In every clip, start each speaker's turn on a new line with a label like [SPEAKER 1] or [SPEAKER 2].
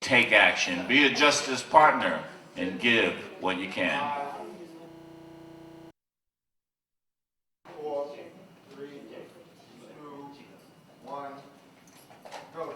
[SPEAKER 1] take action. Be a justice partner and give what you can.
[SPEAKER 2] 4, 3, 2, 1, go.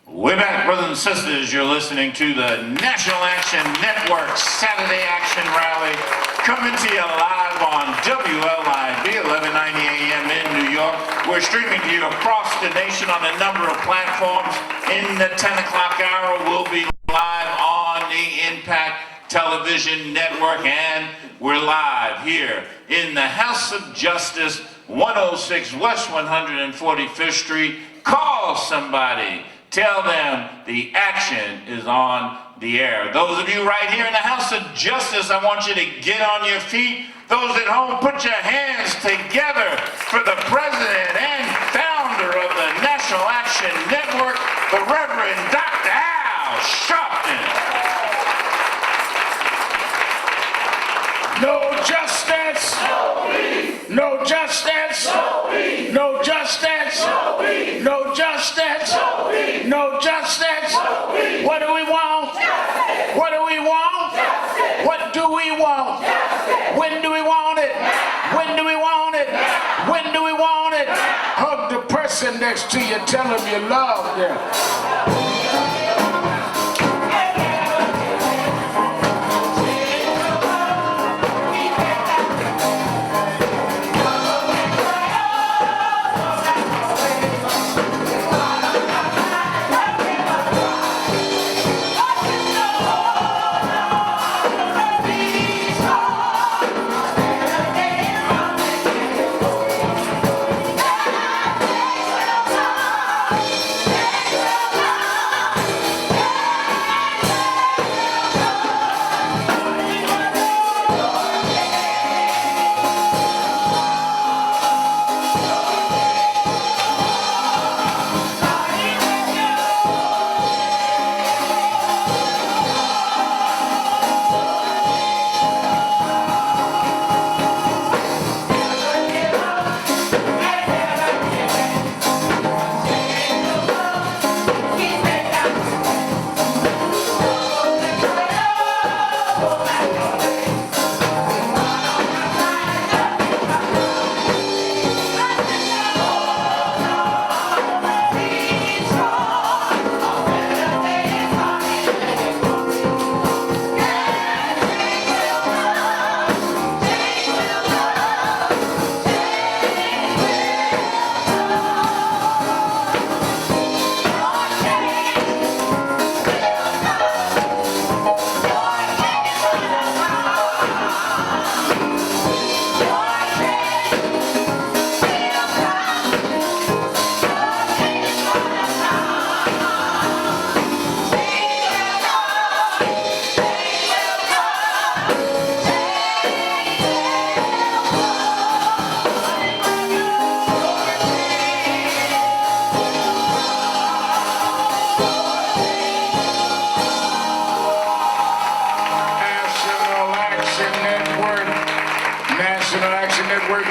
[SPEAKER 1] Way back, brothers and sisters, you're listening to the National Action Network Saturday Action Rally, coming to you live on WLIB 1190 AM in New York. We're streaming to you across the nation on a number of platforms. In the 10 o'clock hour, we'll be live on the Impact Television Network, and we're live here in the House of Justice, 106 West 145th Street. Call somebody. Tell them the action is on the air. Those of you right here in the House of Justice, I want you to get on your feet. Those at home, put your hands together for the president and founder of the National Action Network, the Reverend Dr. Al Sharpton.
[SPEAKER 3] No justice. No peace. No justice. No peace. No justice. No peace. No justice. No peace. No justice. No peace. What do we want? Justice. What do we want? Justice. What do we want? Justice. When do we want it? Now. When do we want it? Now. When do we want it? Now. Hug the person next to you. Tell them you love them.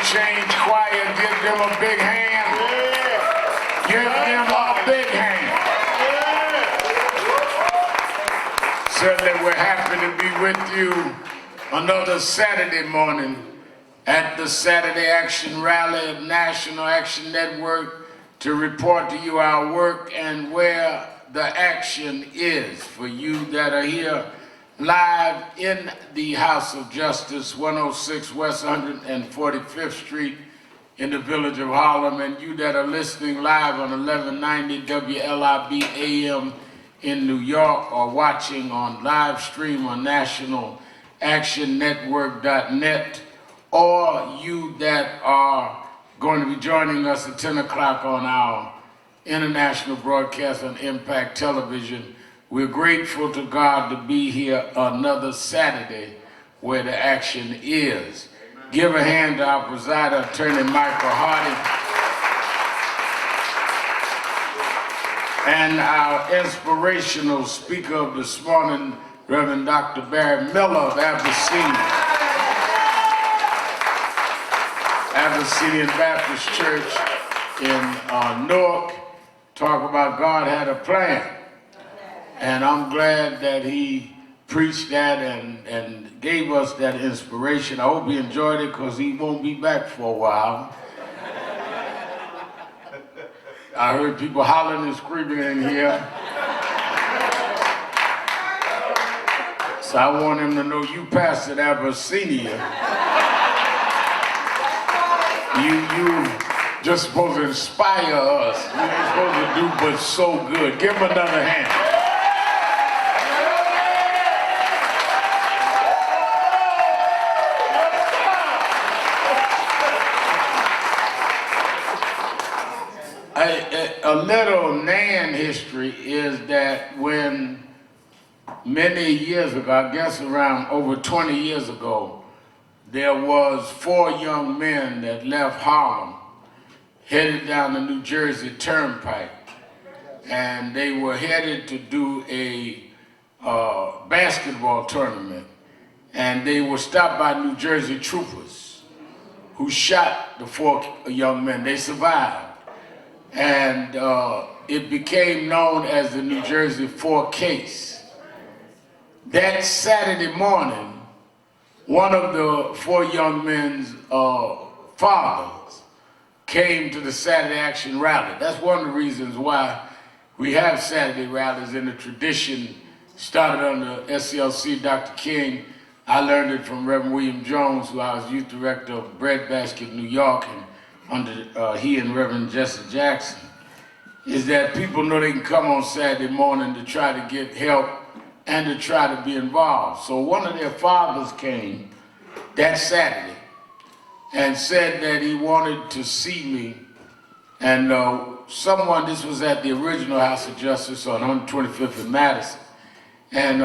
[SPEAKER 3] Change Choir, give them a big hand. Yeah. Give them a big hand. Yeah. Certainly we're happy to be with you another Saturday morning at the Saturday Action Rally of National Action Network to report to you our work and where the action is for you that are here live in the House of Justice, 106 West 145th Street in the village of Harlem, and you that are listening live on 1190 WLIB AM in New York or watching on live stream on nationalactionnetwork.net, or you that are going to be joining us at 10 o'clock on our international broadcast on Impact Television. We're grateful to God to be here another Saturday where the action is. Amen. Give a hand to our presider, Attorney Michael Hardy, and our inspirational speaker of this morning, Reverend Dr. Barry Miller of Abyssinian Baptist Church in Newark. Talk about God had a plan. And I'm glad that he preached that and gave us that inspiration. I hope he enjoyed it because he won't be back for a while. I heard people hollering and screaming in here. So I want him to know you pastored Abyssinia. You just supposed to inspire us. You ain't supposed to do but so good. Give him another hand. A little Nan history is that when many years ago, I guess around over 20 years ago, there was 4 young men that left Harlem, headed down the New Jersey Turnpike, and they were headed to do a basketball tournament, and they were stopped by New Jersey troopers who shot the 4 young men. They survived, and it became known as the New Jersey 4 case. That Saturday morning, one of the 4 young men's fathers came to the Saturday Action Rally. That's one of the reasons why we have Saturday rallies in the tradition started under SCLC, Dr. King. I learned it from Reverend William Jones, who I was youth director of Breadbasket, New York, and under he and Reverend Jesse Jackson, is that people know they can come on Saturday morning to try to get help and to try to be involved. So one of their fathers came that Saturday and said that he wanted to see me, and someone, this was at the original House of Justice on 125th and Madison, and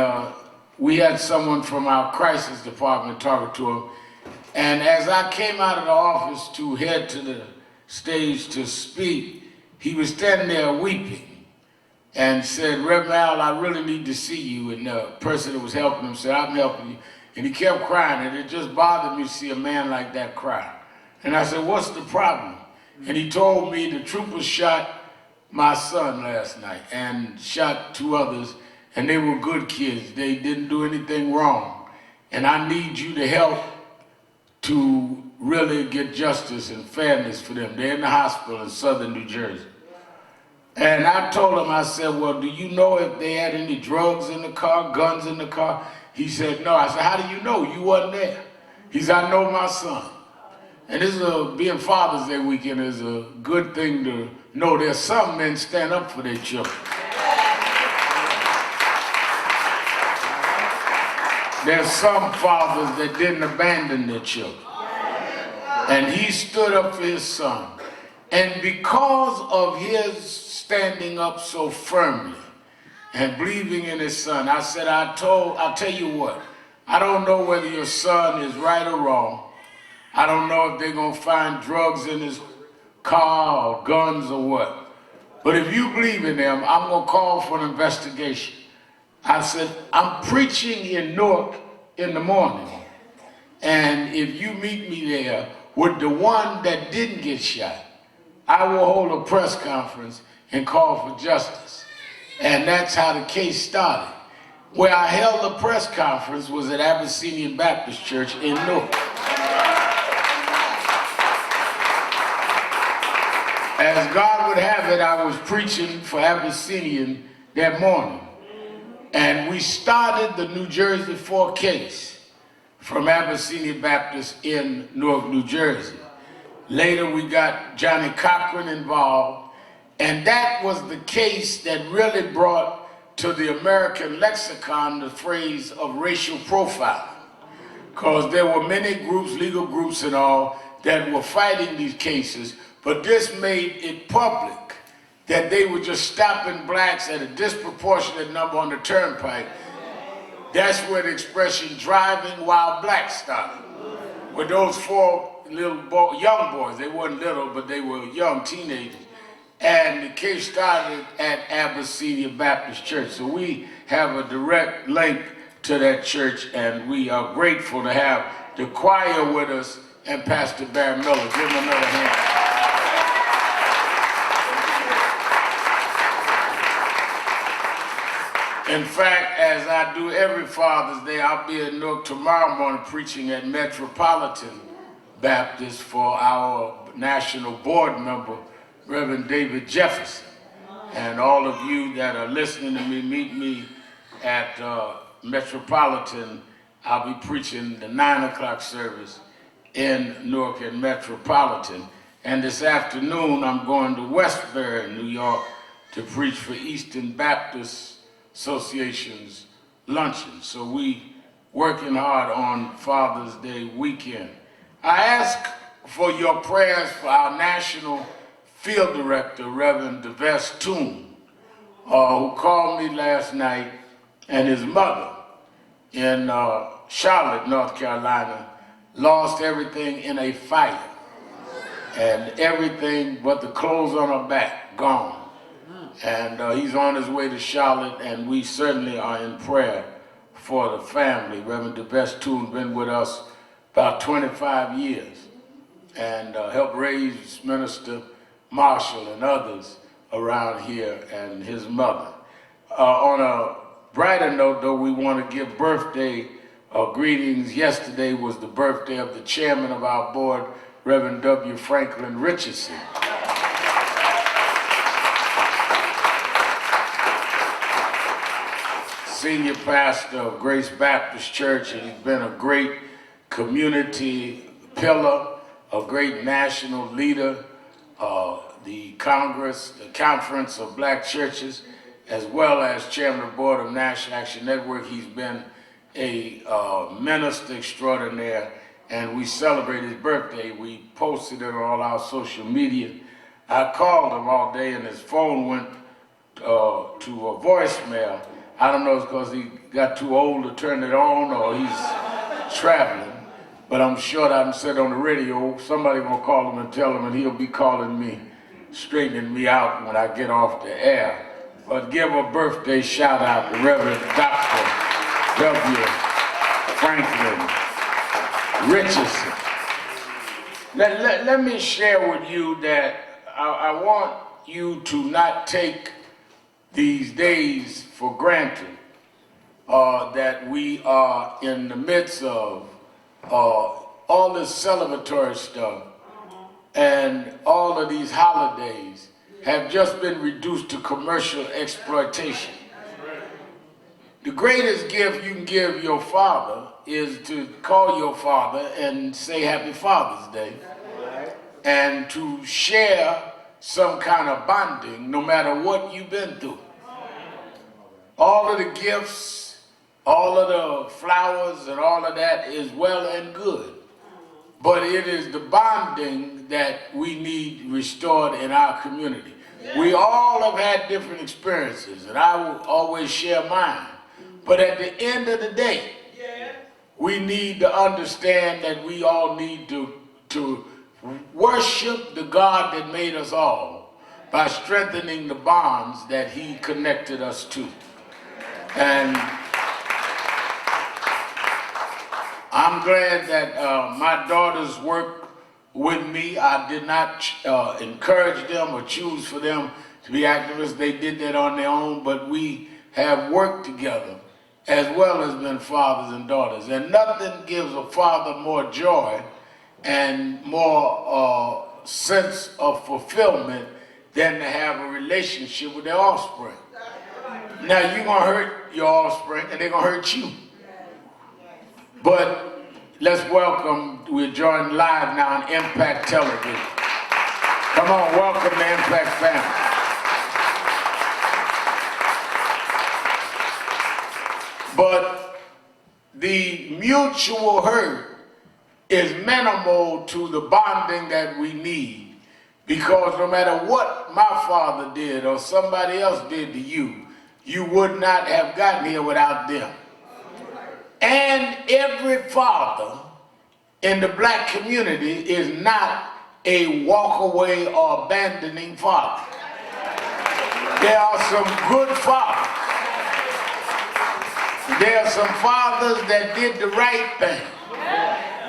[SPEAKER 3] we had someone from our crisis department talking to him, and as I came out of the office to head to the stage to speak, he was standing there weeping and said, "Reverend Al, I really need to see you." And the person that was helping him said, "I'm helping you." And he kept crying, and it just bothered me to see a man like that cry. And I said, "What's the problem?" And he told me the troopers shot my son last night and shot 2 others, and they were good kids. They didn't do anything wrong. And I need you to help to really get justice and fairness for them. They're in the hospital in southern New Jersey. And I told him, I said, "Well, do you know if they had any drugs in the car, guns in the car?" He said, "No." I said, "How do you know? You wasn't there." He said, "I know my son." And this is being Father's Day weekend is a good thing to know. There's some men stand up for their children. There's some fathers that didn't abandon their children. And he stood up for his son. And because of his standing up so firmly and believing in his son, I said, I'll tell you what, I don't know whether your son is right or wrong. I don't know if they're going to find drugs in his car or guns or what. But if you believe in them, I'm going to call for an investigation. I said, I'm preaching in Newark in the morning. And if you meet me there with the one that didn't get shot, I will hold a press conference and call for justice. And that's how the case started. Where I held the press conference was at Abyssinian Baptist Church in Newark. As God would have it, I was preaching for Abyssinian that morning. And we started the New Jersey 4 case from Abyssinian Baptist in Newark, New Jersey. Later we got Johnny Cochran involved, and that was the case that really brought to the American lexicon the phrase of racial profiling. Because there were many groups, legal groups and all, that were fighting these cases, but this made it public that they were just stopping blacks at a disproportionate number on the turnpike. That's where the expression "driving while black" started. With those 4 young boys, they weren't little, but they were young teenagers. And the case started at Abyssinian Baptist Church. So we have a direct link to that church, and we are grateful to have the choir with us and Pastor Barry Miller. Give him another hand. In fact, as I do every Father's Day, I'll be in Newark tomorrow morning preaching at Metropolitan Baptist for our national board member, Reverend David Jefferson. And all of you that are listening to me, meet me at Metropolitan. I'll be preaching the 9 o'clock service in Newark and Metropolitan. And this afternoon, I'm going to Westbury, New York, to preach for Eastern Baptist Association's luncheon. So we working hard on Father's Day weekend. I ask for your prayers for our national field director, Reverend DeVess Toon, who called me last night, and his mother in Charlotte, North Carolina, lost everything in a fire. And everything but the clothes on her back, gone. And he's on his way to Charlotte, and we certainly are in prayer for the family. Reverend DeVess Toon been with us about 25 years and helped raise Minister Marshall and others around here and his mother. On a brighter note, though, we want to give birthday greetings. Yesterday was the birthday of the chairman of our board, Reverend W. Franklin Richardson. Senior pastor of Grace Baptist Church, and he's been a great community pillar, a great national leader, the Conference of Black Churches, as well as chairman of the board of National Action Network. He's been a minister extraordinaire, and we celebrate his birthday. We posted it on all our social media. I called him all day, and his phone went to a voicemail. I don't know if it's because he got too old to turn it on or he's traveling, but I'm sure that I'm said on the radio, somebody gonna call him and tell him, and he'll be calling me, straightening me out when I get off the air. But give a birthday shout out to Reverend Dr. W. Franklin Richardson. Let me share with you that I want you to not take these days for granted, that we are in the midst of all this celebratory stuff, and all of these holidays have just been reduced to commercial exploitation. The greatest gift you can give your father is to call your father and say Happy Father's Day, and to share some kind of bonding no matter what you've been through. All of the gifts, all of the flowers and all of that is well and good, but it is the bonding that we need restored in our community. We all have had different experiences, and I will always share mine, but at the end of the day, we need to understand that we all need to worship the God that made us all by strengthening the bonds that he connected us to. And I'm glad that my daughters work with me. I did not encourage them or choose for them to be activists. They did that on their own, but we have worked together as well as been fathers and daughters. And nothing gives a father more joy and more sense of fulfillment than to have a relationship with their offspring. Now, you're going to hurt your offspring, and they're going to hurt you. But let's welcome, we're joined live now on Impact Television. Come on, welcome the Impact family. But the mutual hurt is minimal to the bonding that we need, because no matter what my father did or somebody else did to you, you would not have gotten here without them. And every father in the black community is not a walk-away or abandoning father. There are some good fathers. There are some fathers that did the right thing.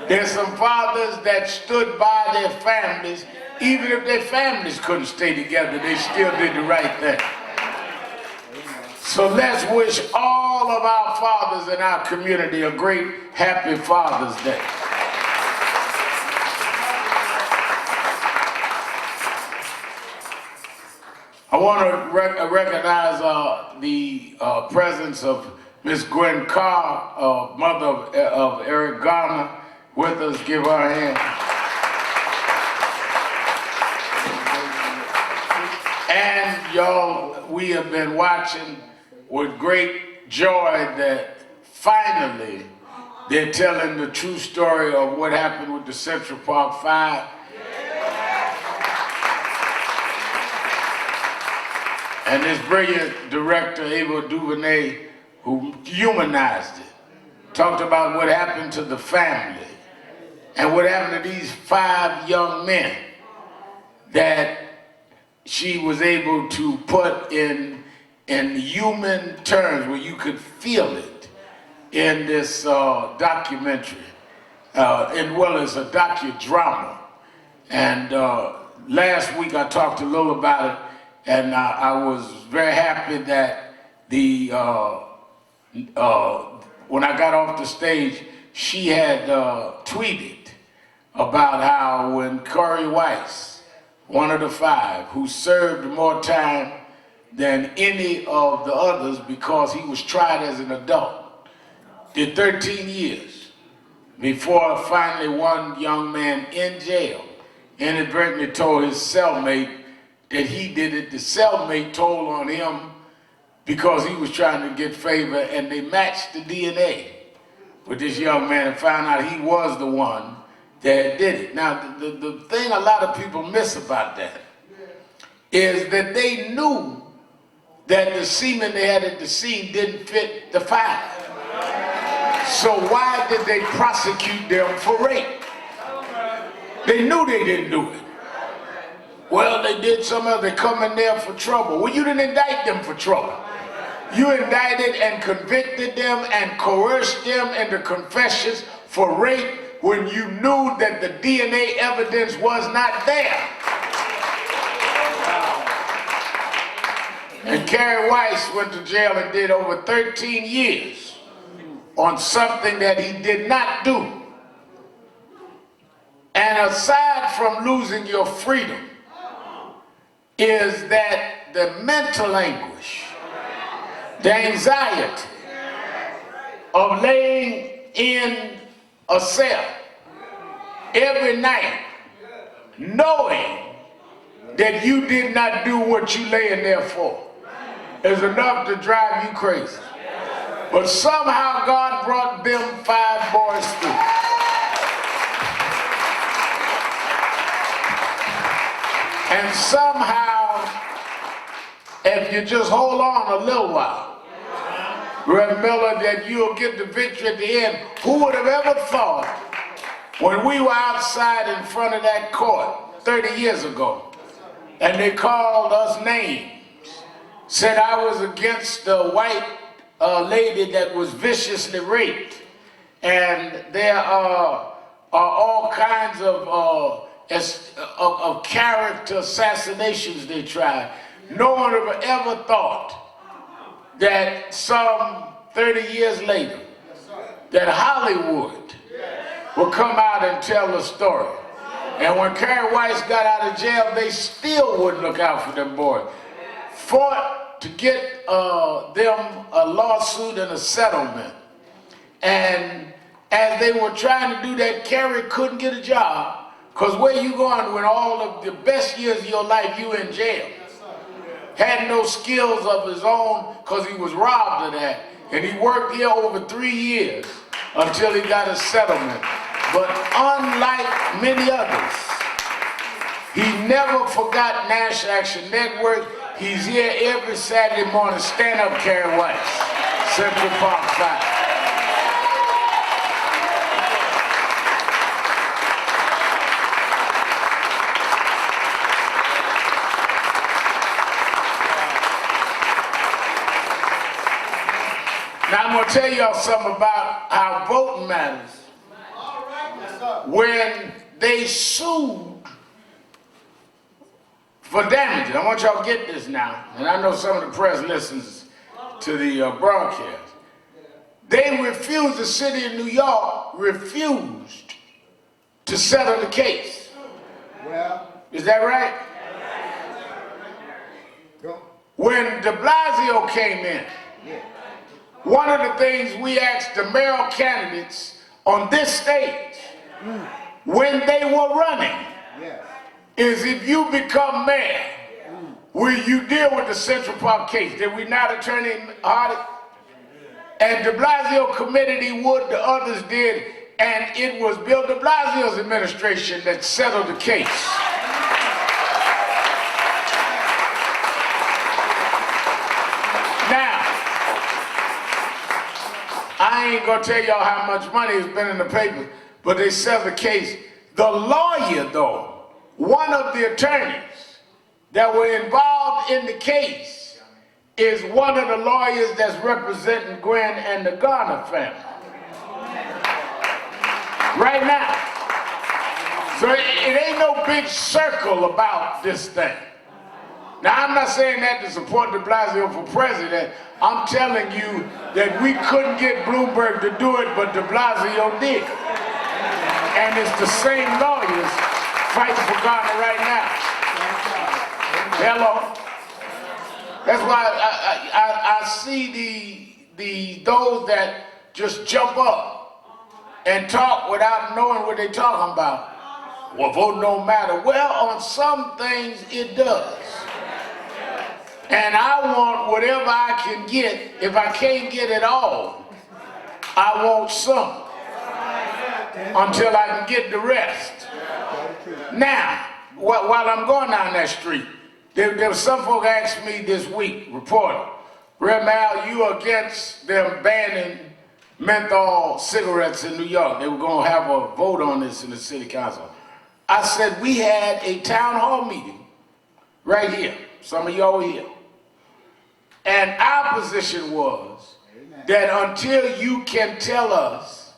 [SPEAKER 3] There's some fathers that stood by their families. Even if their families couldn't stay together, they still did the right thing. So let's wish all of our fathers in our community a great, happy Father's Day. I want to recognize the presence of Miss Gwen Carr, mother of Eric Garner, with us. Give her a hand. And y'all, we have been watching with great joy that finally they're telling the true story of what happened with the Central Park Five. And this brilliant director, Ava DuVernay, who humanized it, talked about what happened to the family and what happened to these 5 young men that she was able to put in human terms where you could feel it in this documentary, as well as a docudrama. And last week I talked a little about it, and I was very happy that when I got off the stage, she had tweeted about how when Corey Weiss, one of the 5, who served more time than any of the others because he was tried as an adult, did 13 years before finally one young man in jail inadvertently told his cellmate that he did it. The cellmate told on him because he was trying to get favor, and they matched the DNA with this young man and found out he was the one that did it. Now, the thing a lot of people miss about that is that they knew that the semen they had at the scene didn't fit the 5. So why did they prosecute them for rape? They knew they didn't do it. Well, they did some of it, they come in there for trouble. Well, you didn't indict them for trouble. You indicted and convicted them and coerced them into confessions for rape when you knew that the DNA evidence was not there. And Kerry Weiss went to jail and did over 13 years on something that he did not do. And aside from losing your freedom, is that the mental anguish, the anxiety of laying in a cell every night knowing that you did not do what you lay in there for is enough to drive you crazy. But somehow God brought them 5 boys through. And somehow, if you just hold on a little while, Reverend Miller, that you'll get the victory at the end. Who would have ever thought when we were outside in front of that court 30 years ago, and they called us names, said I was against the white lady that was viciously raped, and there are all kinds of character assassinations they tried. No one ever thought that some 30 years later that Hollywood would come out and tell the story. And when Kerry Weiss got out of jail, they still wouldn't look out for them boys. Fought to get them a lawsuit and a settlement. And as they were trying to do that, Kerry couldn't get a job. Because where you going when all of the best years of your life you in jail? Had no skills of his own because he was robbed of that. And he worked here over 3 years until he got a settlement. But unlike many others, he never forgot National Action Network. He's here every Saturday morning. Stand up, Kerry Weiss, Central Park 5. Now I'm going to tell y'all something about how voting matters. When they sued for damages, I want y'all to get this now, and I know some of the press listens to the broadcast. They refused, the city of New York refused to settle the case.
[SPEAKER 2] Well,
[SPEAKER 3] Is that right?
[SPEAKER 2] go.
[SPEAKER 3] When de Blasio came in, one of the things we asked the mayoral candidates on this stage when they were running
[SPEAKER 2] Yes.
[SPEAKER 3] is, if you become mayor, will you deal with the Central Park case? Did we not, Attorney Hardy? And de Blasio committed he would, the others did, and it was Bill de Blasio's administration that settled the case. Now, I ain't gonna tell y'all how much money has been in the paper, but they settled the case. The lawyer, though, one of the attorneys that were involved in the case, is one of the lawyers that's representing Gwen and the Garner family. Right now. So it ain't no big circle about this thing. Now, I'm not saying that to support de Blasio for president. I'm telling you that we couldn't get Bloomberg to do it, but de Blasio did. And it's the same lawyers fighting for Garner right now. Hello? That's why I see those that just jump up and talk without knowing what they're talking about. Well, vote don't matter. Well, on some things it does. And I want whatever I can get. If I can't get it all, I want some until I can get the rest. Now, while I'm going down that street, there was some folk asked me this week, reporter, Red Mal, you against them banning menthol cigarettes in New York? They were going to have a vote on this in the city council. I said, we had a town hall meeting right here. Some of y'all were here. And our position was that until you can tell us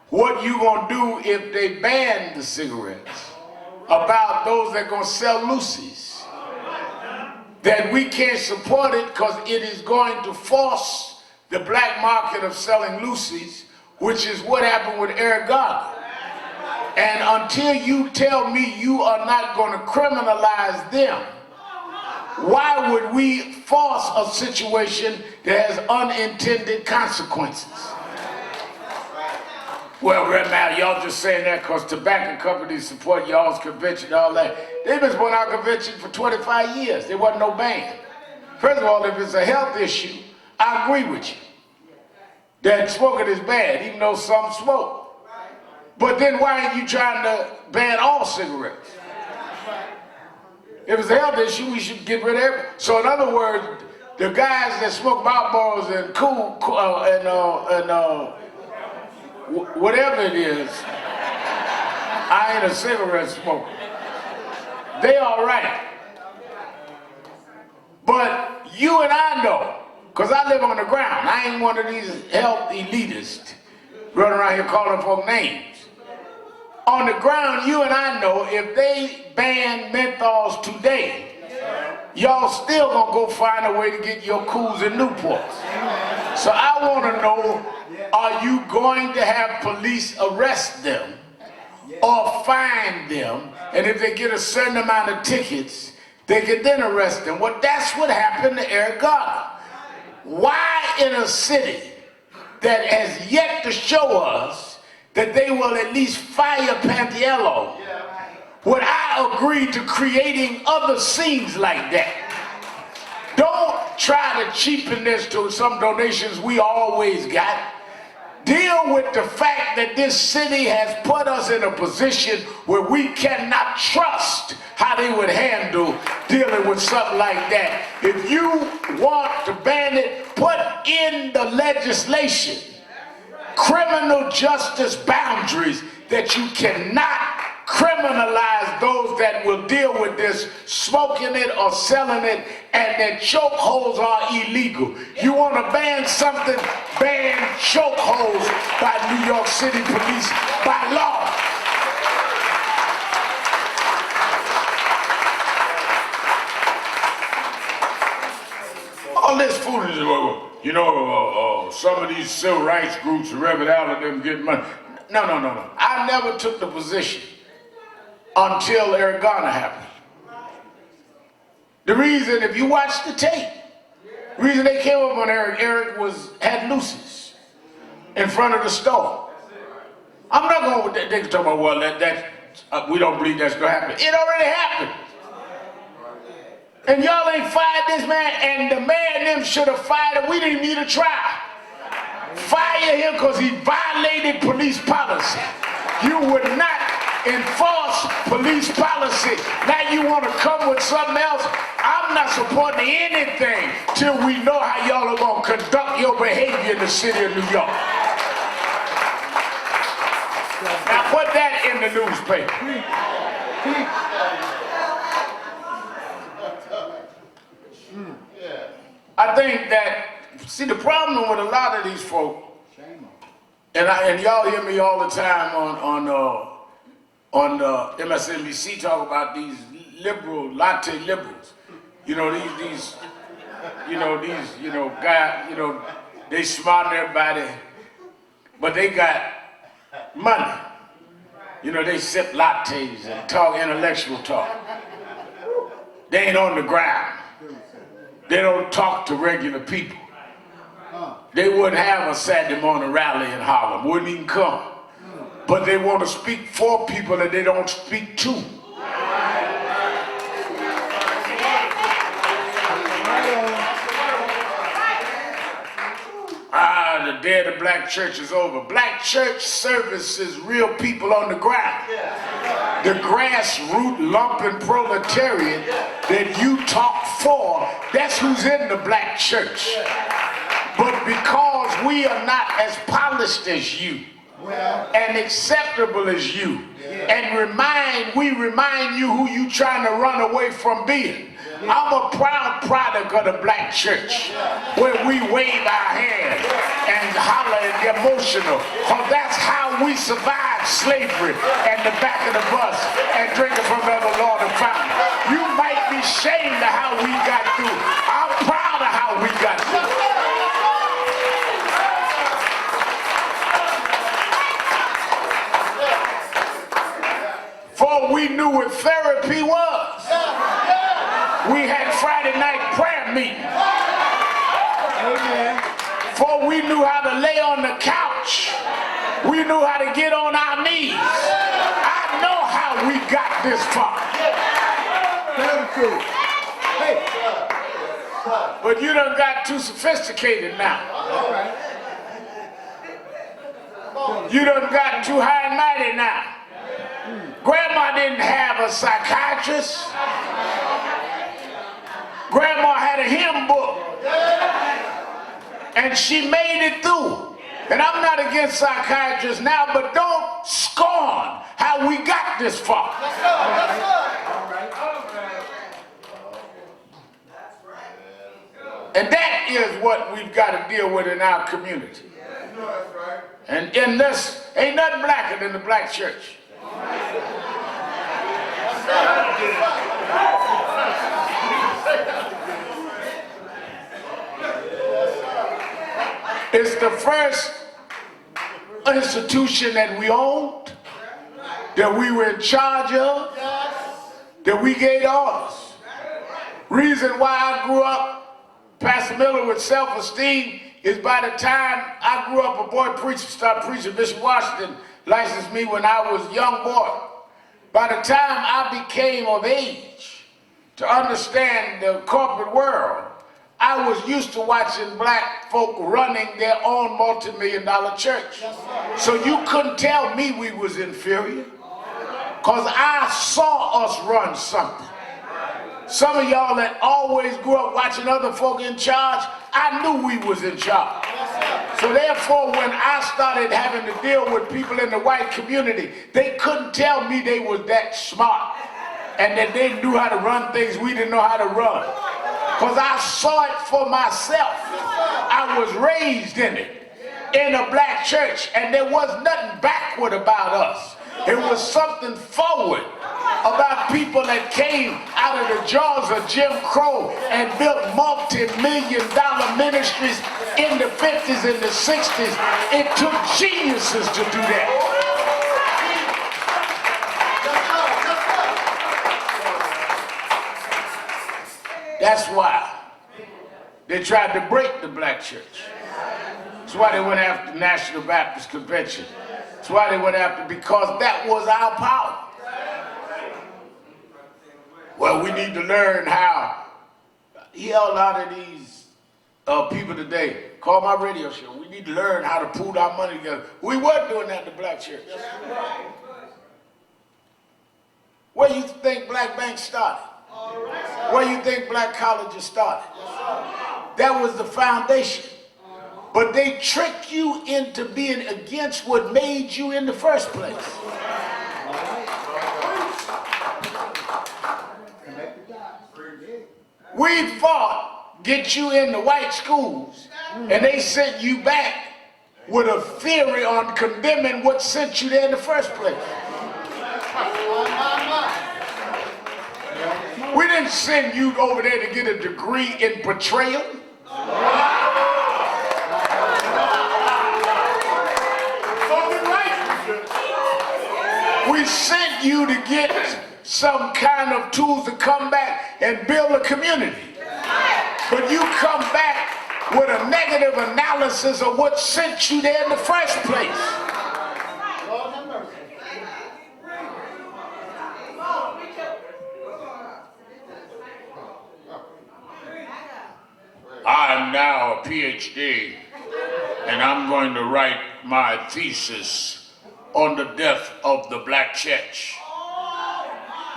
[SPEAKER 3] what you're going to do if they ban the cigarettes, about those that are going to sell loosies, that we can't support it because it is going to force the black market of selling loosies, which is what happened with Eric Garner. And until you tell me you are not going to criminalize them, why would we force a situation that has unintended consequences? Well, Red Mal, y'all just saying that because tobacco companies support y'all's convention and all that. They've been supporting our convention for 25 years. There wasn't no ban. First of all, if it's a health issue, I agree with you that smoking is bad, even though some smoke. But then why aren't you trying to ban all cigarettes? If it's a health issue, we should get rid of it. So in other words, the guys that smoke Marlboros and whatever it is, I ain't a cigarette smoker. They all right. But you and I know, because I live on the ground. I ain't one of these health elitists running around here calling folk names. On the ground, you and I know if they ban menthols today, y'all still gonna go find a way to get your Cools and Newports. So I wanna know, are you going to have police arrest them or fine them? And if they get a certain amount of tickets, they can then arrest them. Well, that's what happened to Eric Garner. Why in a city that has yet to show us that they will at least fire Pantiello, would I agree to creating other scenes like that? Don't try to cheapen this to some donations we always got. Deal with the fact that this city has put us in a position where we cannot trust how they would handle dealing with something like that. If you want to ban it, put in the legislation criminal justice boundaries that you cannot criminalize those that will deal with this, smoking it or selling it, and that chokeholds are illegal. You want to ban something, ban chokeholds by New York City police by law. All this foolishness, you know, some of these civil rights groups, Reverend Allen, them get money. No. I never took the position until Eric Garner happened. The reason, if you watch the tape, the reason they came up on Eric had Lucy's in front of the store. I'm not going with that. They can talk about, well, we don't believe that's going to happen. It already happened. And y'all ain't fired this man, and the man them should have fired him. We didn't need a trial. Fire him because he violated police policy. You would not enforce police policy. Now you want to come with something else? I'm not supporting anything till we know how y'all are going to conduct your behavior in the city of New York. Now put that in the newspaper. I think that, see, the problem with a lot of these folk, and y'all hear me all the time on MSNBC talk about these latte liberals. You know, these guys, they smart in everybody, but they got money. You know, they sip lattes and talk intellectual talk. They ain't on the ground. They don't talk to regular people. They wouldn't have a Saturday morning rally in Harlem, wouldn't even come. But they want to speak for people that they don't speak to. The day of the black church is over. Black church service is real people on the ground. The grassroots lumpen proletariat that you talk for, that's who's in the black church. But because we are not as polished as you and acceptable as you, and we remind you who you trying to run away from being. I'm a proud product of the black church, where we wave our hands and holler and get emotional, because that's how we survived slavery and the back of the bus and drinking from Ever Lord and Fountain. You might be ashamed of how we got through. I'm proud of how we got through. For we knew what therapy was. We had Friday night prayer meeting. For we knew how to lay on the couch. We knew how to get on our knees. I know how we got this far. But you done got too sophisticated now. You done got too high and mighty now. Grandma didn't have a psychiatrist. Grandma had a hymn book. And she made it through. And I'm not against psychiatrists now, but don't scorn how we got this far. And that is what we've got to deal with in our community. And in this, ain't nothing blacker than the black church. It's the first institution that we owned, that we were in charge of, that we gave orders. Reason why I grew up, Pastor Miller, with self-esteem is by the time I grew up, a boy preacher, started preaching. Bishop Washington licensed me when I was a young boy. By the time I became of age to understand the corporate world, I was used to watching black folk running their own multi-million-dollar church. So you couldn't tell me we was inferior, because I saw us run something. Some of y'all that always grew up watching other folk in charge, I knew we was in charge. So therefore, when I started having to deal with people in the white community, they couldn't tell me they was that smart and that they knew how to run things we didn't know how to run. Because I saw it for myself. I was raised in it, in a black church, and there was nothing backward about us. It was something forward about people that came out of the jaws of Jim Crow and built multi-million-dollar ministries in the 50s and the 60s. It took geniuses to do that. That's why they tried to break the black church. That's why they went after the National Baptist Convention. That's why they went after, because that was our power. Well, we need to learn how. You hear a lot of these people today, call my radio show, we need to learn how to pool our money together. We weren't doing that in the black church. Where you think black banks started? Where you think black colleges started? That was the foundation. But they tricked you into being against what made you in the first place. We fought, get you into white schools, and they sent you back with a theory on condemning what sent you there in the first place. We didn't send you over there to get a degree in betrayal. We sent you to get some kind of tools to come back and build a community. But you come back with a negative analysis of what sent you there in the first place. I'm now a PhD, and I'm going to write my thesis on the death of the black church.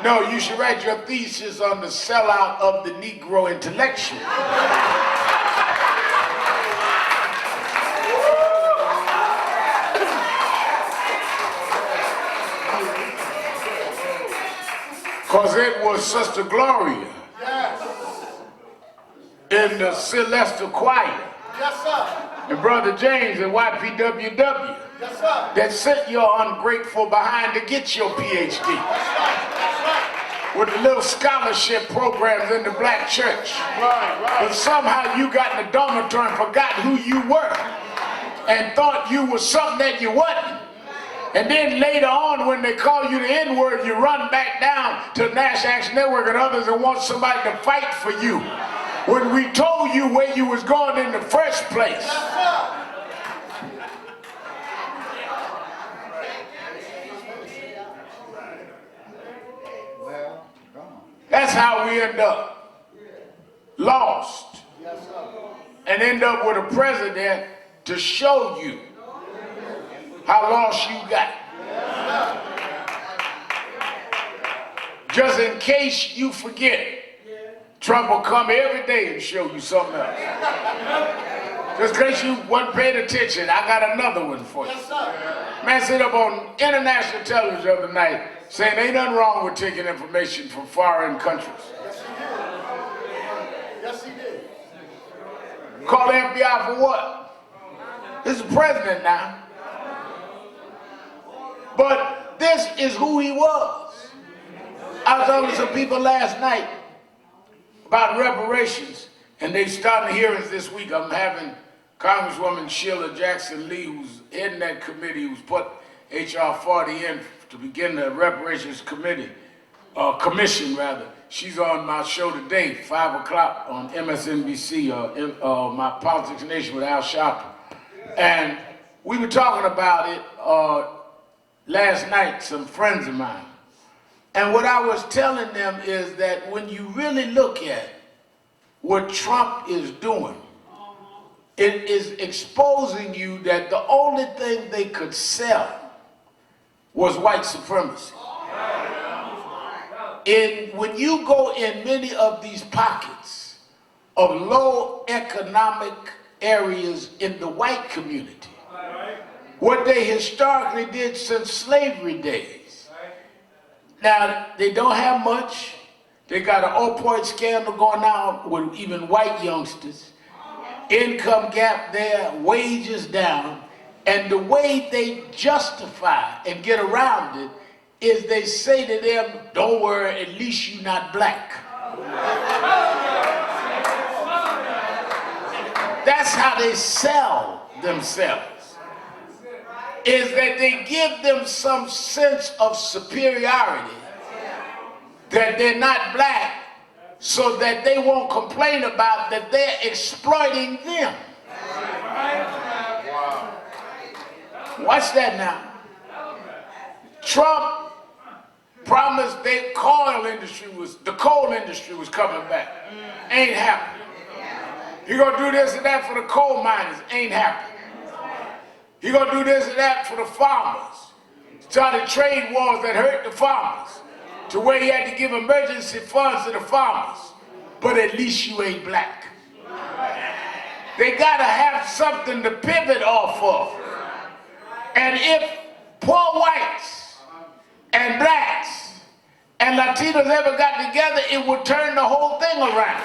[SPEAKER 3] No, you should write your thesis on the sellout of the Negro intellectual. Because it was Sister Gloria in the Celestial Choir, and Brother James at YPWW, that sent your ungrateful behind to get your PhD. With the little scholarship programs in the black church. But somehow you got in the dormitory and forgot who you were and thought you were something that you wasn't. And then later on, when they call you the N-word, you run back down to National Action Network and others and want somebody to fight for you, when we told you where you was going in the first place. That's how we end up lost and end up with a president to show you how lost you got. Just in case you forget, Trump will come every day and show you something else. Just in case you wasn't paying attention, I got another one for you. Man sit up on international television the other night saying ain't nothing wrong with taking information from foreign countries.
[SPEAKER 2] Yes, he did.
[SPEAKER 3] Call the FBI for what? This is the president now. But this is who he was. I was talking to some people last night about reparations, and they starting hearings this week. I'm having Congresswoman Sheila Jackson Lee, who's in that committee, who's put H.R. 40 in to begin the reparations commission rather. She's on my show today, 5 o'clock on MSNBC, my Politics Nation with Al Sharpton. And we were talking about it last night, some friends of mine. And what I was telling them is that when you really look at what Trump is doing, it is exposing you that the only thing they could sell was white supremacy. When you go in many of these pockets of low economic areas in the white community, what they historically did since slavery days. Now, they don't have much. They got an opioid scandal going on with even white youngsters. Income gap there, wages down. And the way they justify and get around it is they say to them, don't worry, at least you're not black. That's how they sell themselves. Is that they give them some sense of superiority, that they're not black, so that they won't complain about that they're exploiting them. Watch that now. Trump promised the coal industry was coming back. Ain't happening. He gonna do this and that for the coal miners. Ain't happening. He gonna do this and that for the farmers. Started trade wars that hurt the farmers, to where he had to give emergency funds to the farmers. But at least you ain't black. They gotta have something to pivot off of. And if poor whites and blacks and Latinos ever got together, it would turn the whole thing around.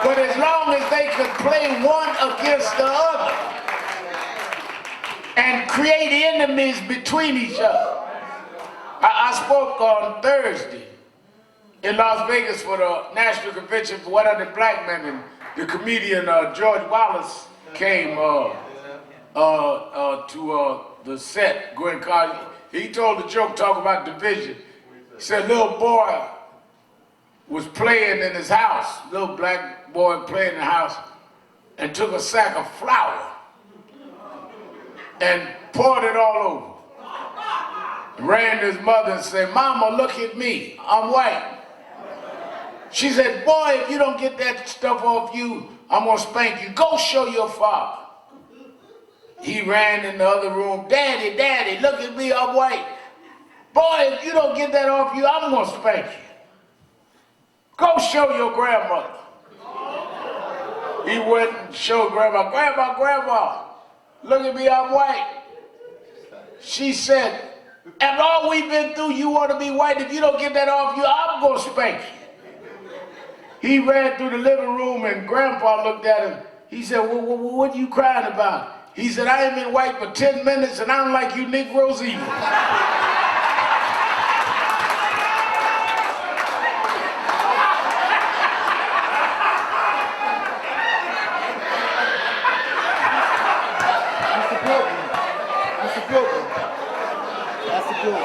[SPEAKER 3] But as long as they could play one against the other and create enemies between each other. I spoke on Thursday in Las Vegas for the National Convention for 100 Black Men, and the comedian George Wallace came to the set. Gwen Carter. He told the joke, talk about division. He said, little boy was playing in his house, little black boy playing in the house, and took a sack of flour and poured it all over. Ran to his mother and said, Mama, look at me, I'm white. She said, boy, if you don't get that stuff off you, I'm gonna spank you. Go show your father. He ran in the other room, Daddy, Daddy, look at me, I'm white. Boy, if you don't get that off you, I'm gonna spank you. Go show your grandmother. He went and showed Grandma, Grandma, look at me, I'm white. She said, after all we've been through, you want to be white? If you don't get that off you, I'm going to spank you. He ran through the living room and Grandpa looked at him. He said, what are you crying about? He said, I ain't been white for 10 minutes and I don't like you Negroes either.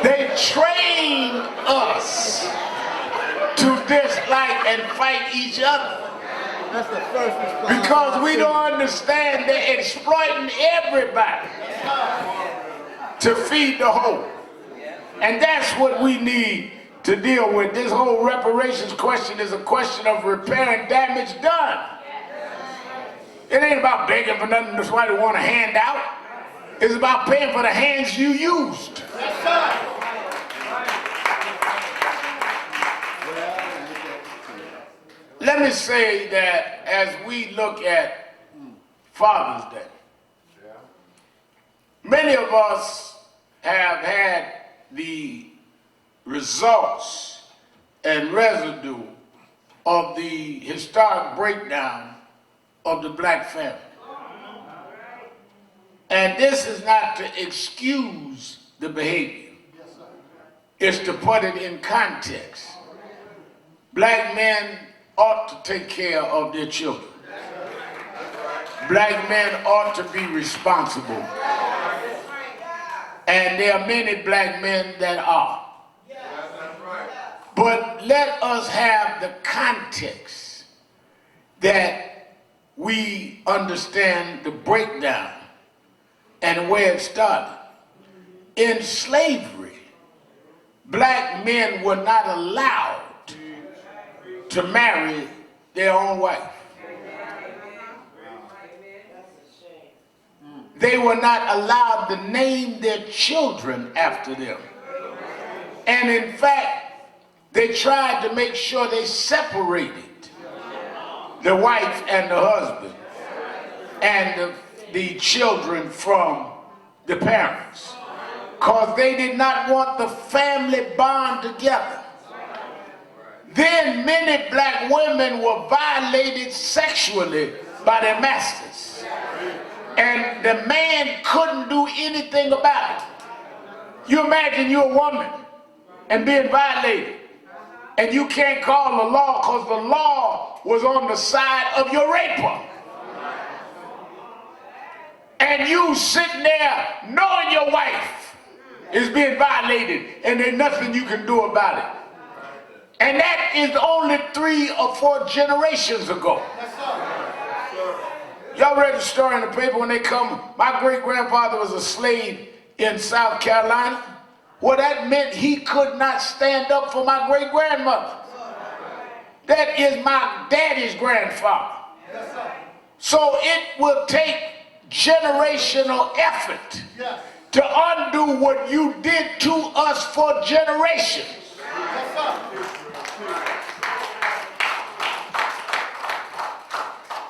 [SPEAKER 3] They train us to dislike and fight each other.
[SPEAKER 2] That's the first response.
[SPEAKER 3] Because we don't understand they're exploiting everybody to feed the whole. And that's what we need to deal with. This whole reparations question is a question of repairing damage done. It ain't about begging for nothing that's why they want a handout. It's about paying for the hands you used. Let me say that as we look at Father's Day, many of us have had the results and residue of the historic breakdown of the black family. And this is not to excuse the behavior. It's to put it in context. Black men ought to take care of their children. Black men ought to be responsible. And there are many black men that are. But let us have the context that we understand the breakdown and where it started. In slavery, black men were not allowed to marry their own wife. They were not allowed to name their children after them. And in fact, they tried to make sure they separated the wife and the husband and the children from the parents, because they did not want the family bond together. Then many black women were violated sexually by their masters. And the man couldn't do anything about it. You imagine you're a woman and being violated, and you can't call the law because the law was on the side of your raper. and you sitting there knowing your wife is being violated and there's nothing you can do about it. And that is only 3 or 4 generations ago. Y'all read the story in the paper when they come. My great-grandfather was a slave in South Carolina. Well, that meant he could not stand up for my great-grandmother. That is my daddy's grandfather. So it will take generational effort to undo what you did to us for generations.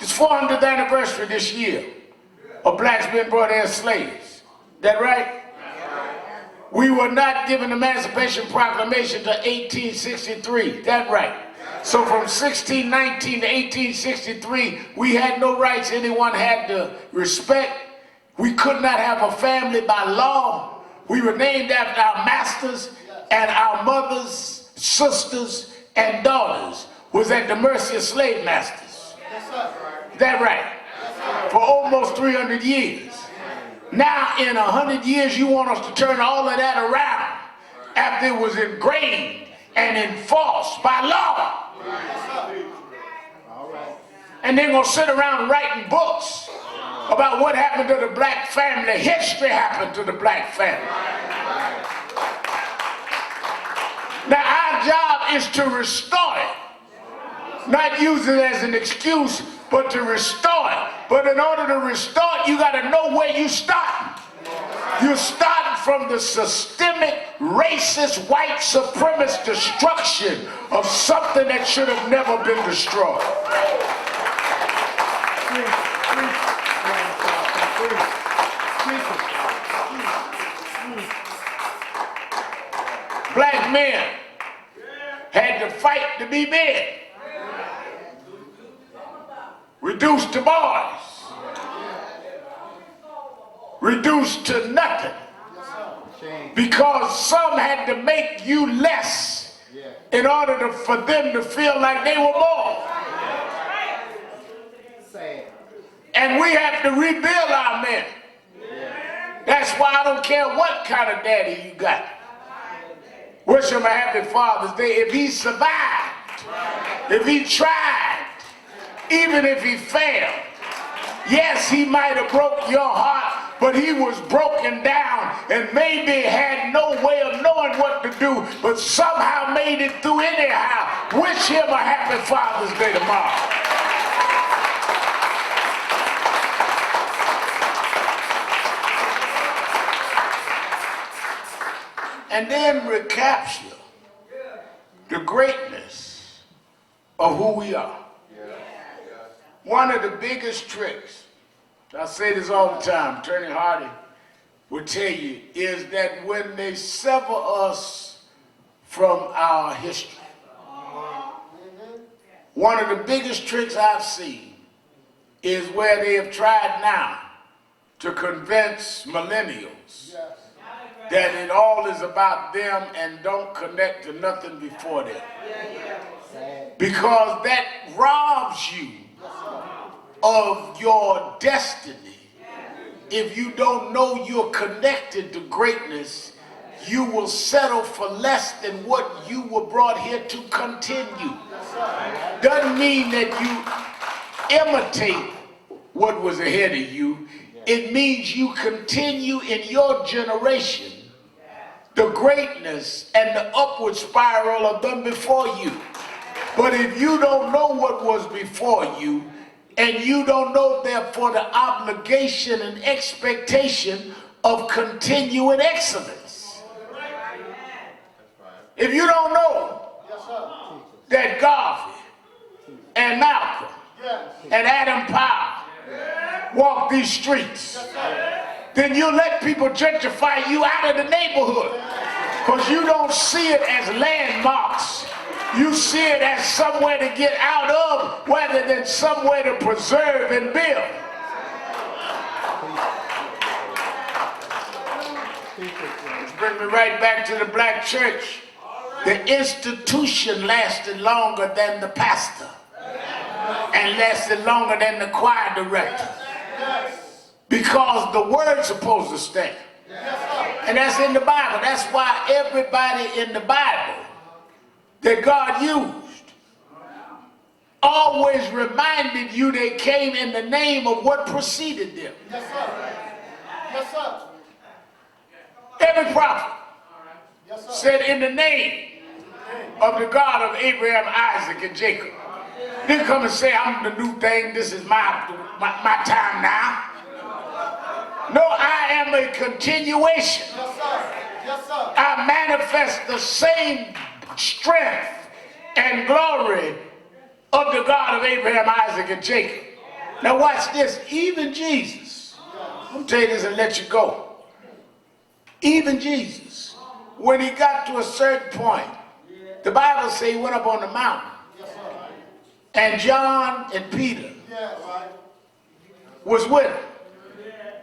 [SPEAKER 3] It's 400th anniversary this year of blacks being brought here as slaves. That right? We were not given Emancipation Proclamation to 1863. That right? So from 1619 to 1863, we had no rights anyone had to respect. We could not have a family by law. We were named after our masters, and our mothers, sisters, and daughters was at the mercy of slave masters. Is that right? For almost 300 years. Now in 100 years you want us to turn all of that around after it was ingrained and enforced by law. And they're going to sit around writing books about what happened to the black family. History happened to the black family. Now our job is to restore it. Not use it as an excuse, but to restore it. But in order to restore it, you got to know where you start. You're starting from the systemic, racist, white supremacist destruction of something that should have never been destroyed. Black men had to fight to be men. Reduced to boys. Reduced to nothing. Because some had to make you less in order for them to feel like they were more. And we have to rebuild our men. That's why I don't care what kind of daddy you got. Wish him a happy Father's Day. If he survived, if he tried, even if he failed, yes, he might have broke your heart, but he was broken down and maybe had no way of knowing what to do, but somehow made it through anyhow. Wish him a happy Father's Day tomorrow. And then recapture the greatness of who we are. One of the biggest tricks, I say this all the time, Attorney Hardy will tell you, is that when they sever us from our history, one of the biggest tricks I've seen is where they have tried now to convince millennials that it all is about them and don't connect to nothing before them. Because that robs you of your destiny. If you don't know you're connected to greatness, you will settle for less than what you were brought here to continue. Doesn't mean that you imitate what was ahead of you. It means you continue in your generation the greatness and the upward spiral of them before you. But if you don't know what was before you, and you don't know therefore the obligation and expectation of continuing excellence. If you don't know that Garvey and Malcolm and Adam Powell walk these streets, then you let people gentrify you out of the neighborhood, because you don't see it as landmarks. You see it as somewhere to get out of rather than somewhere to preserve and build. Which brings me right back to the black church. The institution lasted longer than the pastor and lasted longer than the choir director. because the word's supposed to stand. And that's in the Bible. That's why everybody in the Bible that God used always reminded you they came in the name of what preceded them.
[SPEAKER 2] Yes, sir. Yes, sir.
[SPEAKER 3] Every prophet
[SPEAKER 2] Yes, sir.
[SPEAKER 3] said in the name of the God of Abraham, Isaac, and Jacob. Didn't come and say, I'm the new thing, this is my time now. No, I am a continuation.
[SPEAKER 2] Yes, sir. Yes, sir.
[SPEAKER 3] I manifest the same strength and glory of the God of Abraham, Isaac, and Jacob. Now watch this. Even Jesus, I'm going to tell you this and let you go. Even Jesus, when he got to a certain point, the Bible says he went up on the mountain. And John and Peter
[SPEAKER 2] Yeah, right.
[SPEAKER 3] was with him.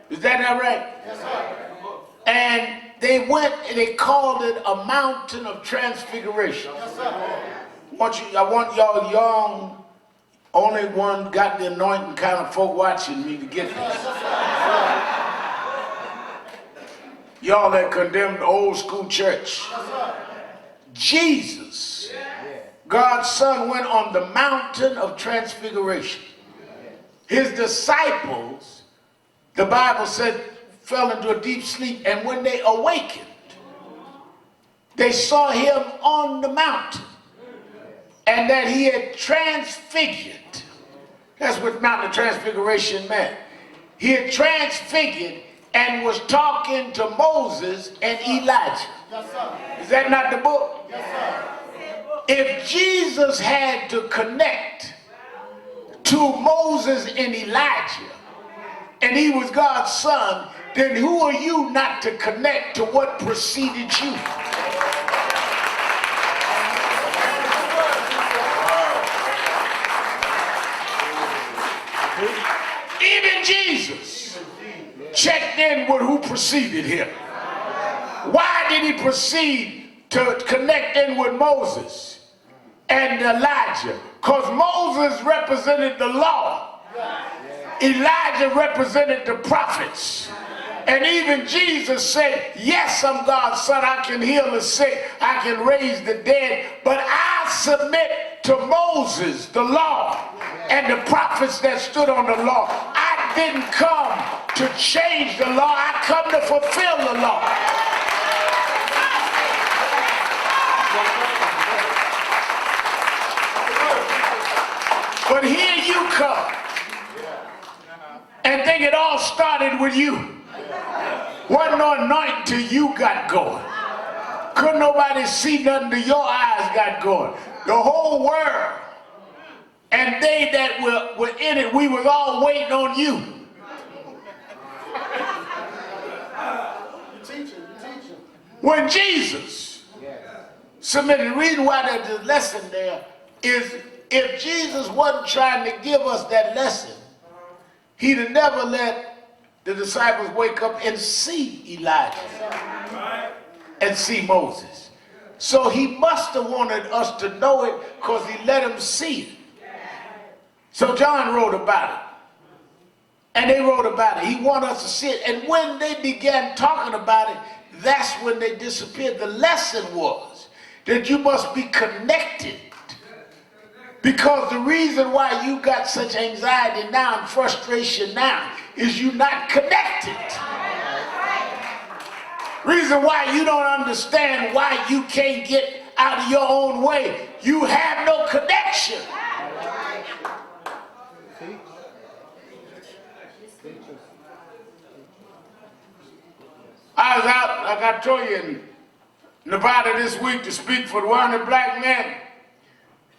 [SPEAKER 3] Is that not right?
[SPEAKER 2] Yes, sir.
[SPEAKER 3] And they went and they called it a mountain of transfiguration.
[SPEAKER 2] Yes, sir.
[SPEAKER 3] I want y'all young, only one got the anointing kind of folk watching me to get this. Y'all that condemn the old school church. Jesus, God's son, went on the mountain of transfiguration. His disciples, the Bible said, fell into a deep sleep, and when they awakened, they saw him on the mountain, and that he had transfigured. That's what Mountain of Transfiguration meant. He had transfigured and was talking to Moses and Elijah.
[SPEAKER 2] Yes, sir.
[SPEAKER 3] Is that not the book?
[SPEAKER 2] Yes, sir.
[SPEAKER 3] If Jesus had to connect to Moses and Elijah, and he was God's son, then who are you not to connect to what preceded you? Even Jesus checked in with who preceded him. Why did he proceed to connect in with Moses and Elijah? Because Moses represented the law. Elijah represented the prophets. And even Jesus said, yes, I'm God's son. I can heal the sick. I can raise the dead. But I submit to Moses, the law, and the prophets that stood on the law. I didn't come to change the law. I come to fulfill the law. But here you come and think it all started with you. Wasn't no anointing till you got going. Couldn't nobody see nothing till your eyes got going. The whole world and they that were in it, we was all waiting on you.
[SPEAKER 2] You teaching.
[SPEAKER 3] When Jesus submitted, the reason why there's a lesson there is if Jesus wasn't trying to give us that lesson, he'd have never let the disciples wake up and see Elijah and see Moses. So he must have wanted us to know it because he let them see it. So John wrote about it. And they wrote about it. He wanted us to see it. And when they began talking about it, that's when they disappeared. The lesson was that you must be connected. Because the reason why you got such anxiety now and frustration now is you're not connected. Reason why you don't understand why you can't get out of your own way. You have no connection. I was out, like I told you, in Nevada this week to speak for the 100 black men.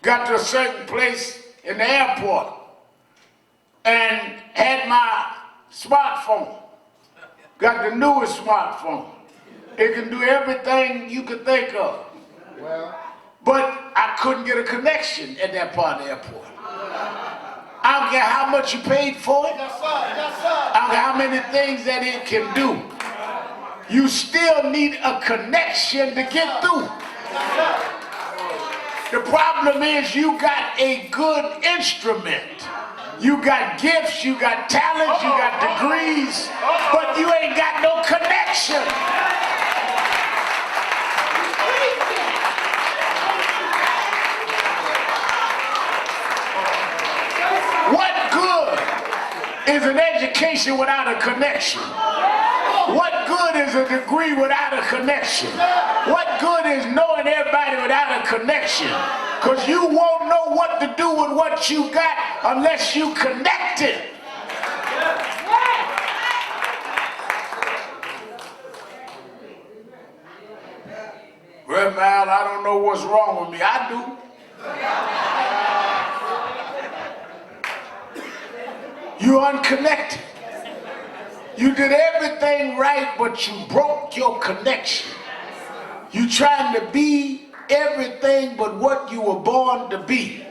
[SPEAKER 3] Got to a certain place in the airport and had my smartphone. Got the newest smartphone. It can do everything you could think of.
[SPEAKER 2] Well,
[SPEAKER 3] But I couldn't get a connection at that part of the airport. I don't care how much you paid for it.
[SPEAKER 2] yes, sir. Yes, sir.
[SPEAKER 3] I don't care how many things that it can do. You still need a connection to get through. The problem is you got a good instrument. You got gifts, you got talents, you got degrees, but you ain't got no connection. What good is an education without a connection? What good is a degree without a connection? What good is knowing everybody without a connection? Because you won't know what to do with what you got unless you connect it. Grandma Al, I don't know what's wrong with me. I do. You're unconnected. You did everything right, but you broke your connection. You trying to be everything but what you were born to be.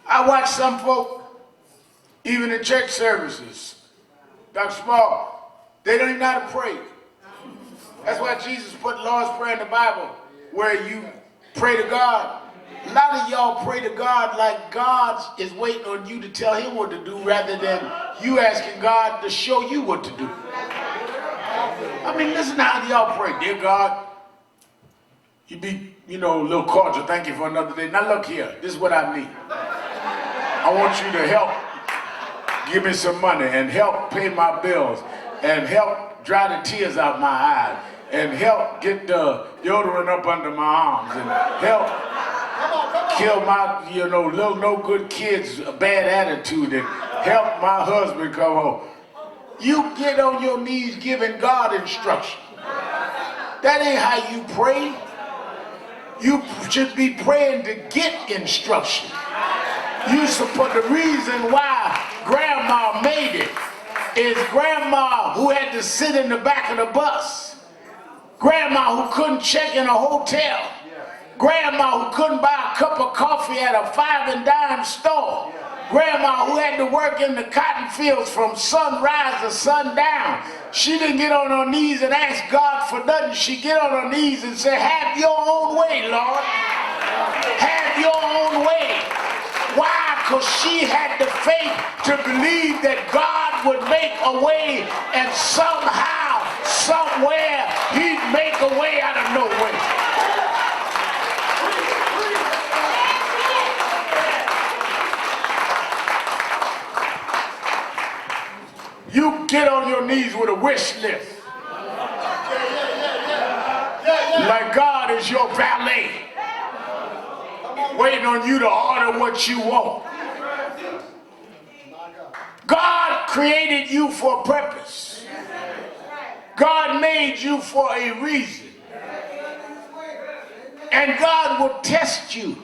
[SPEAKER 3] I watch some folk, even in church services, Dr. Small, they don't even know how to pray. That's why Jesus put Lord's Prayer in the Bible, where you pray to God. A lot of y'all pray to God like God is waiting on you to tell him what to do rather than you asking God to show you what to do. I mean, listen to how y'all pray. Dear God, you be, a little cordial. Thank you for another day. Now look here. This is what I need. I want you to help give me some money and help pay my bills and help dry the tears out my eyes and help get the deodorant up under my arms and help kill my, little no good kids' bad attitude and help my husband come home. You get on your knees giving God instruction. That ain't how you pray. You should be praying to get instruction. You support the reason why grandma made it is grandma who had to sit in the back of the bus. Grandma who couldn't check in a hotel. Grandma who couldn't buy a cup of coffee at a 5 and dime store. Grandma who had to work in the cotton fields from sunrise to sundown. She didn't get on her knees and ask God for nothing. She get on her knees and say, have your own way, Lord. Have your own way. Why? Because she had the faith to believe that God would make a way and somehow, somewhere, he'd make a way out of no way. You get on your knees with a wish list. Like God is your valet, waiting on you to order what you want. God created you for a purpose. God made you for a reason. And God will test you.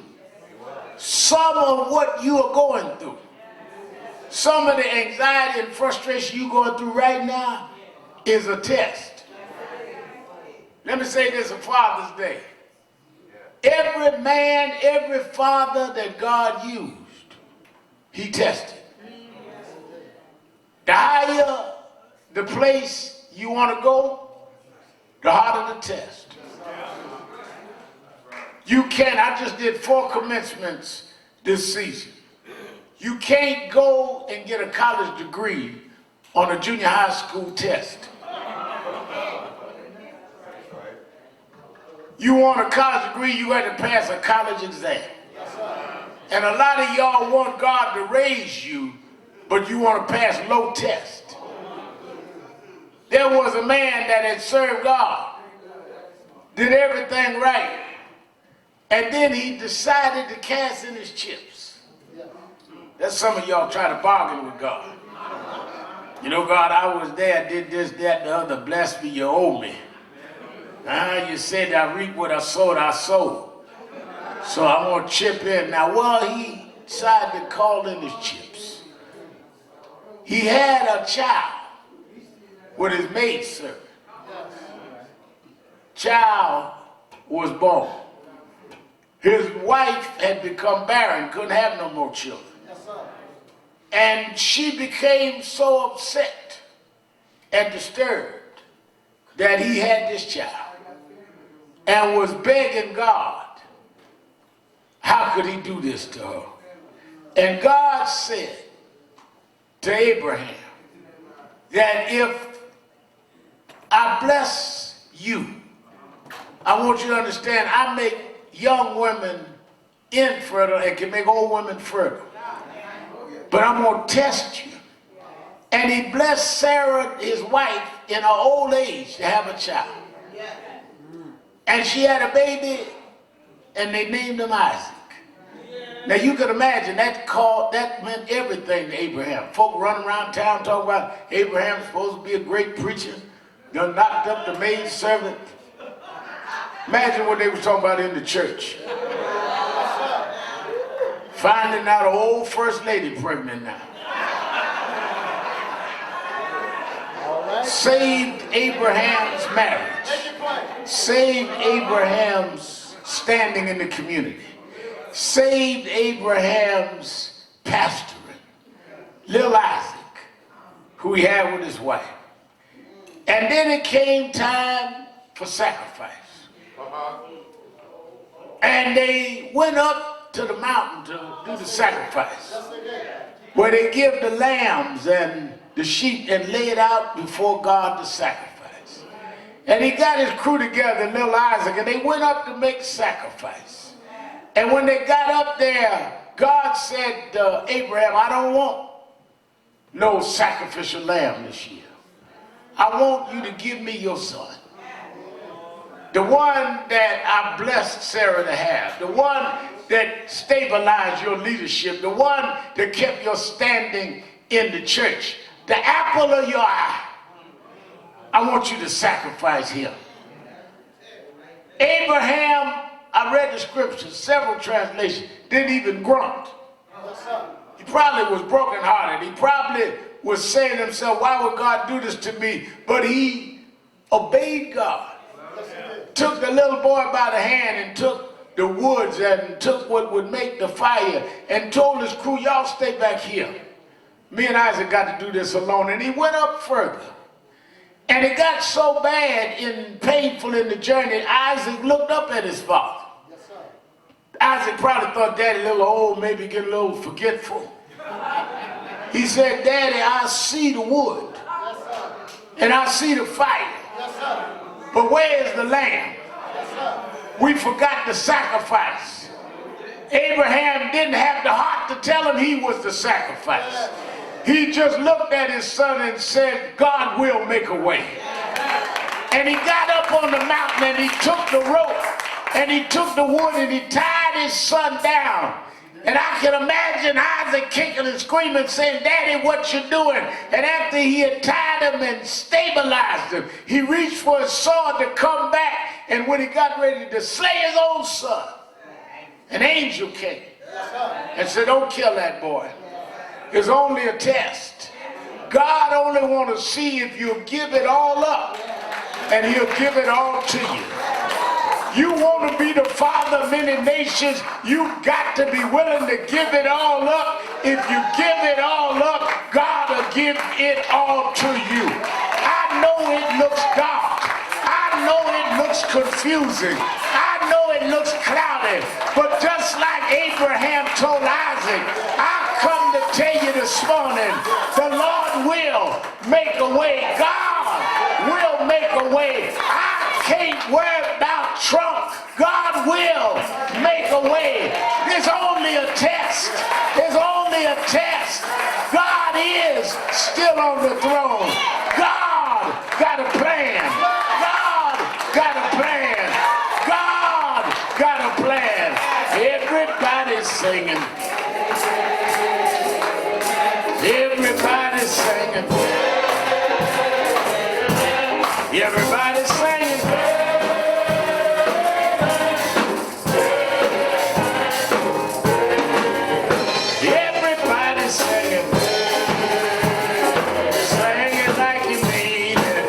[SPEAKER 3] Some of what you are going through. Some of the anxiety and frustration you're going through right now is a test. Let me say this on Father's Day. Every man, every father that God used, he tested. The higher the place you want to go, the harder the test. You can't, I just did 4 commencements this season. You can't go and get a college degree on a junior high school test. You want a college degree, you had to pass a college exam. And a lot of y'all want God to raise you, but you want to pass low test. There was a man that had served God, did everything right, and then he decided to cast in his chips. That's some of y'all try to bargain with God. God, I was there, did this, that, the other, bless me, you owe me. You said I reap what I sowed, I sowed. So I'm going to chip in. Now, he decided to call in his chips. He had a child with his maidservant. Child was born. His wife had become barren, couldn't have no more children. And she became so upset and disturbed that he had this child. and was begging God, how could he do this to her? And God said to Abraham that if I bless you, I want you to understand, I make young women infertile and can make old women fertile. But I'm going to test you. And he blessed Sarah, his wife, in her old age to have a child. And she had a baby, and they named him Isaac. Now you can imagine that meant everything to Abraham. Folk running around town talking about Abraham's supposed to be a great preacher, done knocked up the maid servant. Imagine what they were talking about in the church. Finding out an old first lady pregnant now. Saved Abraham's marriage. Saved Abraham's standing in the community. Saved Abraham's pastoring. Little Isaac, who he had with his wife. And then it came time for sacrifice. And they went up to the mountain to do the sacrifice, where they give the lambs and the sheep and lay it out before God to sacrifice. And he got his crew together, little Isaac, and they went up to make sacrifice. And when they got up there, God said to Abraham, I don't want no sacrificial lamb this year. I want you to give me your son. The one that I blessed Sarah to have. The one that stabilized your leadership. The one that kept your standing in the church. The apple of your eye. I want you to sacrifice him. Abraham, I read the scriptures, several translations, didn't even grunt. He probably was brokenhearted. He probably was saying to himself, why would God do this to me? But he obeyed God. Took the little boy by the hand and took the woods and took what would make the fire and told his crew, y'all stay back here. Me and Isaac got to do this alone. And he went up further. And it got so bad and painful in the journey, Isaac looked up at his father. Isaac probably thought Daddy a little old, maybe get a little forgetful. He said, Daddy, I see the wood. And I see the fire. But where is the lamb? We forgot the sacrifice. Abraham didn't have the heart to tell him he was the sacrifice. He just looked at his son and said, God will make a way. And he got up on the mountain and he took the rope and he took the wood and he tied his son down. And I can imagine Isaac kicking and screaming, saying, Daddy, what you doing? And after he had tied him and stabilized him, he reached for his sword to come back. And when he got ready to slay his own son, an angel came and said, don't kill that boy. It's only a test. God only wants to see if you'll give it all up, and he'll give it all to you. You want to be the father of many nations, you've got to be willing to give it all up. If you give it all up, God will give it all to you. I know it looks dark. I know it looks confusing. I know it looks cloudy. But just like Abraham told Isaac, I come to tell you this morning, the Lord will make a way. God will make a way. I can't worry about Trump. God will make a way. There's only a test. There's only a test. God is still on the throne. God got a plan. God got a plan. God got a plan. Everybody's singing. Everybody's singing. Everybody's singing. Everybody's singing. Sing it like you mean it.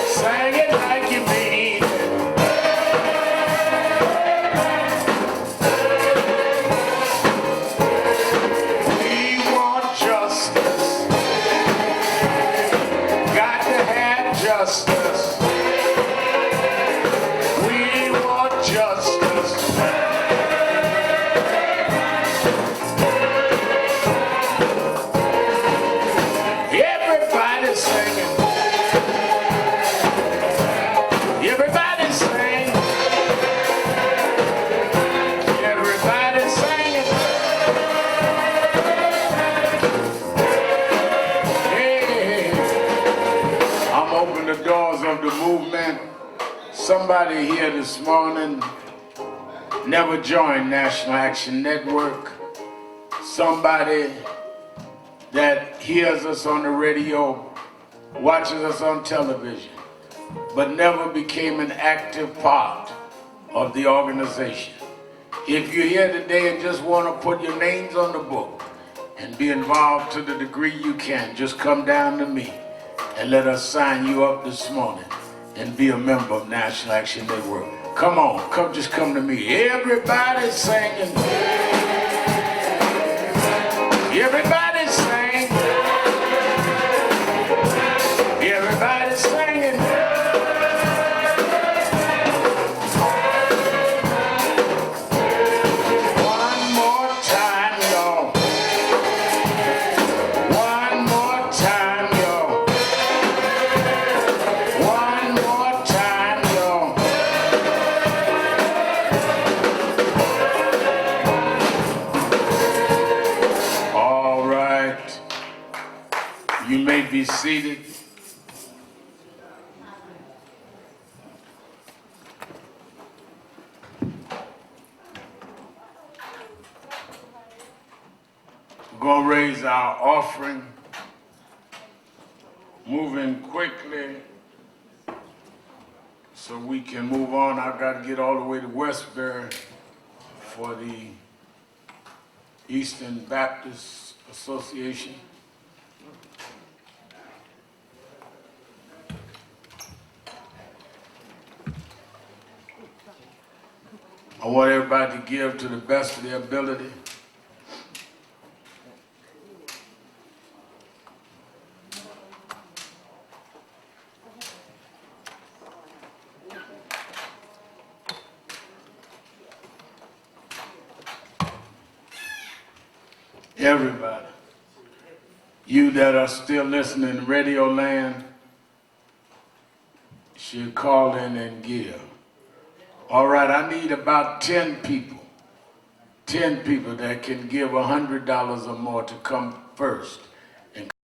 [SPEAKER 3] Sing it like you mean it. somebody here this morning never joined National Action Network, somebody that hears us on the radio, watches us on television, but never became an active part of the organization. If you're here today and just want to put your names on the book and be involved to the degree you can, just come down to me and let us sign you up this morning and be a member of National Action Network. Come on, just come to me. Everybody's singing. Everybody's singing. Everybody's singing. One more time, y'all. One more time, y'all. One more time, y'all. All right. You may be seated. We're going to raise our offering, moving quickly so we can move on. I've got to get all the way to Westbury for the Eastern Baptist Association. I want everybody to give to the best of their ability. Everybody, you that are still listening in Radio Land should call in and give. All right, I need about 10 people that can give $100 or more to come first.